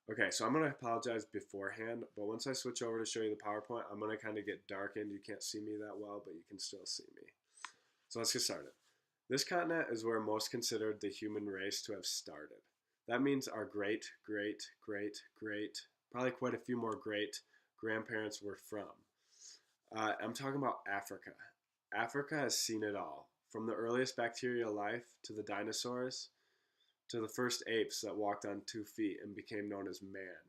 Okay, so I'm going to apologize beforehand, but once I switch over to show you the PowerPoint, I'm going to kind of get darkened. You can't see me that well, but you can still see me. So let's get started. This continent is where most considered the human race to have started. That means our great, great, great, great, probably quite a few more great grandparents were from. I'm talking about Africa. Africa has seen it all, from the earliest bacterial life to the dinosaurs to the first apes that walked on 2 feet and became known as man.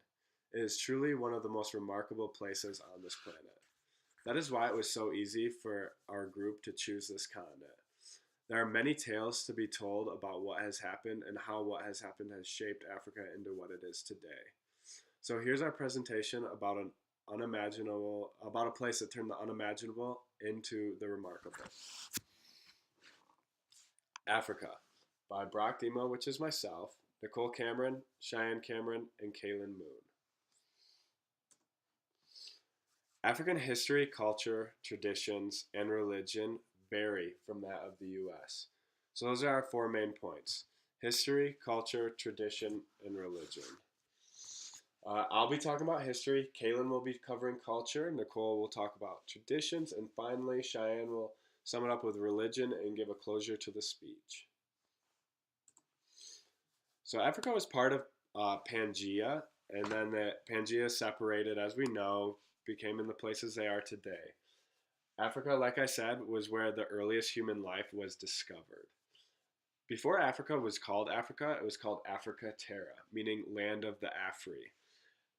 It is truly one of the most remarkable places on this planet. That is why it was so easy for our group to choose this continent. There are many tales to be told about what has happened and how what has happened has shaped Africa into what it is today. So here's our presentation about a place that turned the unimaginable into the remarkable. Africa by Brock Demo, which is myself, Nicole Cameron, Cheyenne Cameron, and Kaylin Moon. African history, culture, traditions, and religion vary from that of the US. So those are our 4 main points: history, culture, tradition, and religion. I'll be talking about history, Kaylin will be covering culture, Nicole will talk about traditions, and finally Cheyenne will sum it up with religion and give a closure to the speech. So Africa was part of Pangaea, and then the Pangaea separated, as we know, became in the places they are today. Africa, like I said, was where the earliest human life was discovered. Before Africa was called Africa, it was called Africa Terra, meaning land of the Afri.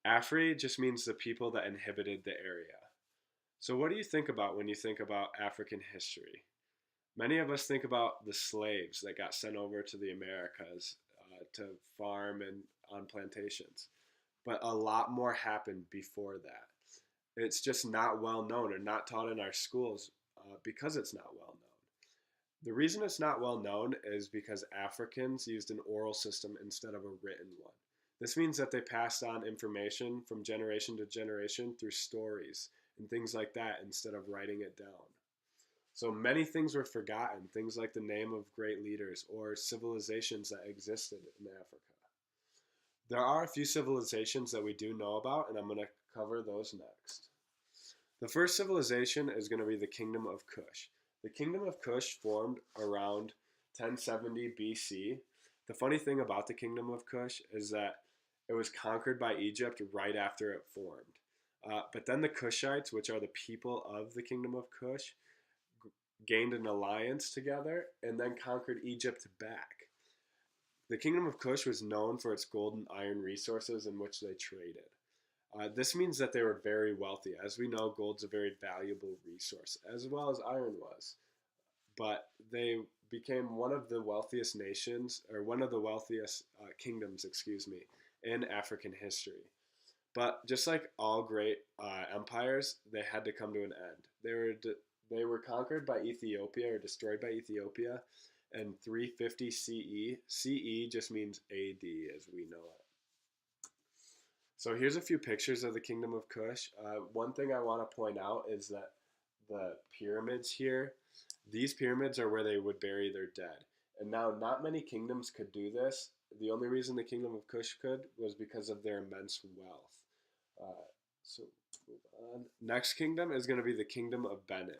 Afri just means the people that inhabited the area. So, what do you think about when you think about African history? Many of us think about the slaves that got sent over to the Americas to farm and on plantations. But a lot more happened before that. It's just not well known or not taught in our schools because it's not well known. The reason it's not well known is because Africans used an oral system instead of a written one. This means that they passed on information from generation to generation through stories and things like that instead of writing it down. So many things were forgotten, things like the name of great leaders or civilizations that existed in Africa. There are a few civilizations that we do know about, and I'm going to cover those next. The first civilization is going to be the Kingdom of Kush. The Kingdom of Kush formed around 1070 BC. The funny thing about the Kingdom of Kush is that it was conquered by Egypt right after it formed. But then the Kushites, which are the people of the Kingdom of Kush, gained an alliance together and then conquered Egypt back. The Kingdom of Kush was known for its gold and iron resources in which they traded. This means that they were very wealthy. As we know, gold's a very valuable resource, as well as iron was. But they became one of the wealthiest nations, or one of the wealthiest kingdoms, in African history. But just like all great empires, they had to come to an end. They were conquered by Ethiopia or destroyed by Ethiopia in 350 CE. CE just means AD as we know it. So here's a few pictures of the Kingdom of Kush. One thing I want to point out is that the pyramids here, these pyramids are where they would bury their dead. And now not many kingdoms could do this. The only reason the Kingdom of Kush could was because of their immense wealth. So move on. Next kingdom is going to be the Kingdom of Benin.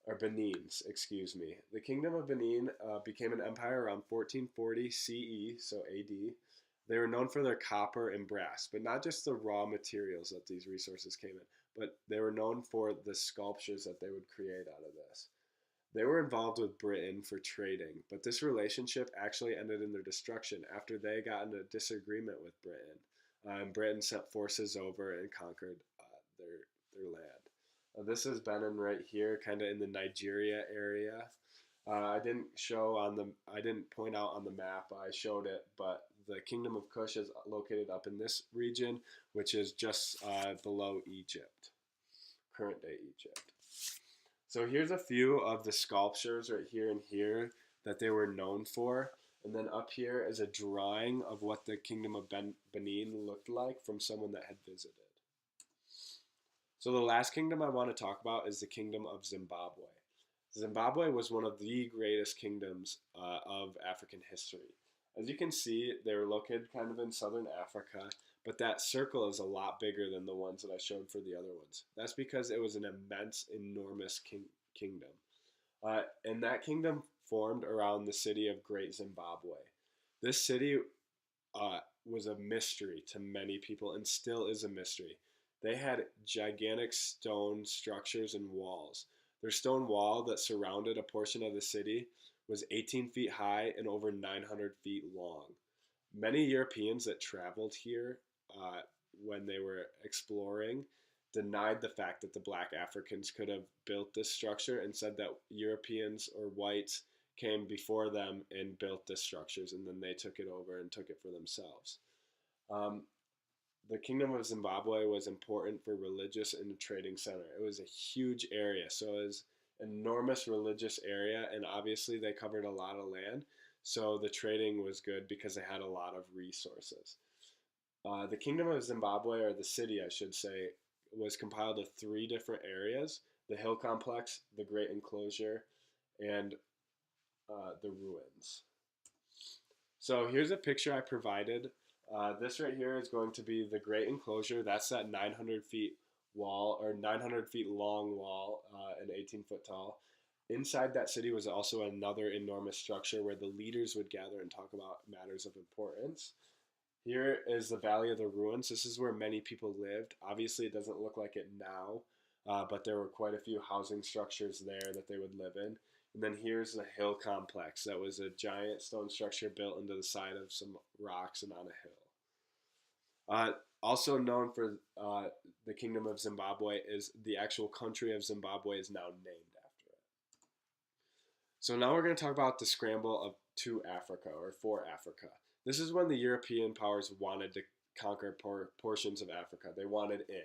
Or Benin's, excuse me. The Kingdom of Benin became an empire around 1440 CE, so AD. They were known for their copper and brass, but not just the raw materials that these resources came in, but they were known for the sculptures that they would create out of this. They were involved with Britain for trading, but this relationship actually ended in their destruction after they got into a disagreement with Britain. And Britain sent forces over and conquered their land. This is Benin right here, kind of in the Nigeria area. I didn't point out on the map. I showed it, but the Kingdom of Kush is located up in this region, which is just below Egypt, current day Egypt. So here's a few of the sculptures right here and here that they were known for. And then up here is a drawing of what the Kingdom of Benin looked like from someone that had visited. So the last kingdom I want to talk about is the Kingdom of Zimbabwe. Zimbabwe was one of the greatest kingdoms of African history. As you can see, they were located kind of in southern Africa, but that circle is a lot bigger than the ones that I showed for the other ones. That's because it was an immense, enormous kingdom. And that kingdom formed around the city of Great Zimbabwe. This city was a mystery to many people and still is a mystery. They had gigantic stone structures and walls. Their stone wall that surrounded a portion of the city was 18 feet high and over 900 feet long. Many Europeans that traveled here uh, when they were exploring denied the fact that the black Africans could have built this structure and said that Europeans or whites came before them and built the structures and then they took it over and took it for themselves. Um, the Kingdom of Zimbabwe was important for religious and trading center. It was a huge area, so it was an enormous religious area, and obviously they covered a lot of land. So the trading was good because they had a lot of resources. The Kingdom of Zimbabwe, or the city, I should say, was compiled of three different areas: the hill complex, the Great Enclosure, and the ruins. So here's a picture I provided. This right here is going to be the Great Enclosure. That's that 900 feet wall, or 900 feet long wall, and 18-foot tall. Inside that city was also another enormous structure where the leaders would gather and talk about matters of importance. Here is the Valley of the Ruins. This is where many people lived. Obviously, it doesn't look like it now, but there were quite a few housing structures there that they would live in. And then here's the hill complex. That was a giant stone structure built into the side of some rocks and on a hill. Also known for the Kingdom of Zimbabwe is the actual country of Zimbabwe is now named after it. So now we're going to talk about the scramble of to Africa, or for Africa. This is when the European powers wanted to conquer portions of Africa. They wanted in.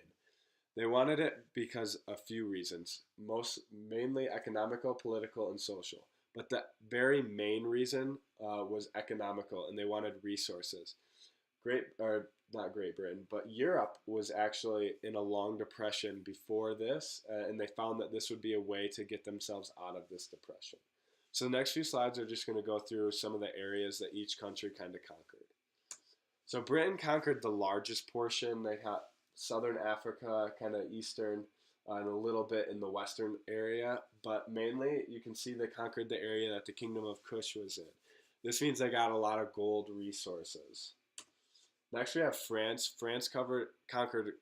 They wanted it because a few reasons, most mainly economical, political, and social. But the very main reason was economical, and they wanted resources. Not Great Britain, but Europe was actually in a long depression before this, and they found that this would be a way to get themselves out of this depression. So the next few slides are just going to go through some of the areas that each country kind of conquered. So Britain conquered the largest portion. They got southern Africa, kind of eastern, and a little bit in the western area. But mainly, you can see they conquered the area that the Kingdom of Kush was in. This means they got a lot of gold resources. Next, we have France. France conquered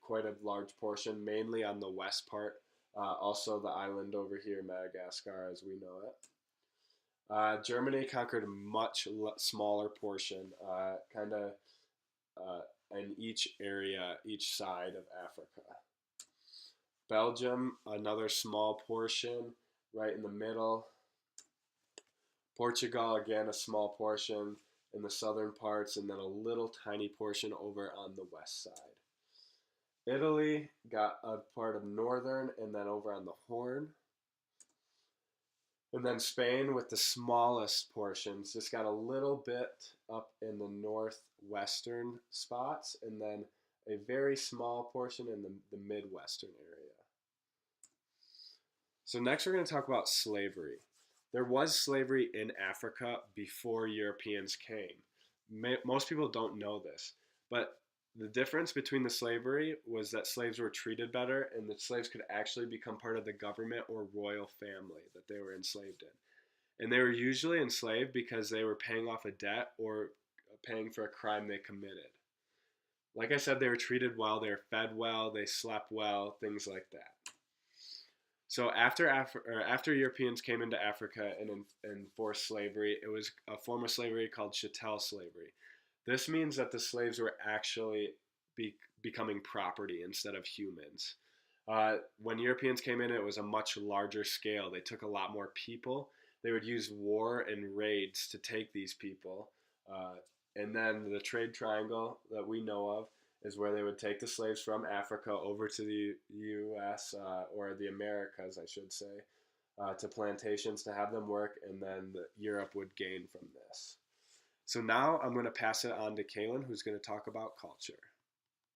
quite a large portion, mainly on the west part. Also, the island over here, Madagascar, as we know it. Germany conquered a much smaller portion, kind of in each area, each side of Africa. Belgium, another small portion right in the middle. Portugal, again, a small portion in the southern parts, and then a little tiny portion over on the west side. Italy got a part of northern and then over on the Horn. And then Spain with the smallest portions, just got a little bit up in the northwestern spots, and then a very small portion in the midwestern area. So next we're going to talk about slavery. There was slavery in Africa before Europeans came. Most people don't know this, but the difference between the slavery was that slaves were treated better, and that slaves could actually become part of the government or royal family that they were enslaved in. And they were usually enslaved because they were paying off a debt or paying for a crime they committed. Like I said, they were treated well, they were fed well, they slept well, things like that. So after Europeans came into Africa and enforced slavery, it was a form of slavery called chattel slavery. This means that the slaves were actually becoming property instead of humans. When Europeans came in, it was a much larger scale. They took a lot more people. They would use war and raids to take these people. And then the trade triangle that we know of is where they would take the slaves from Africa over to the U.S. Or the Americas, I should say, to plantations to have them work, and then Europe would gain from this. So now I'm going to pass it on to Kaylin, who's going to talk about culture.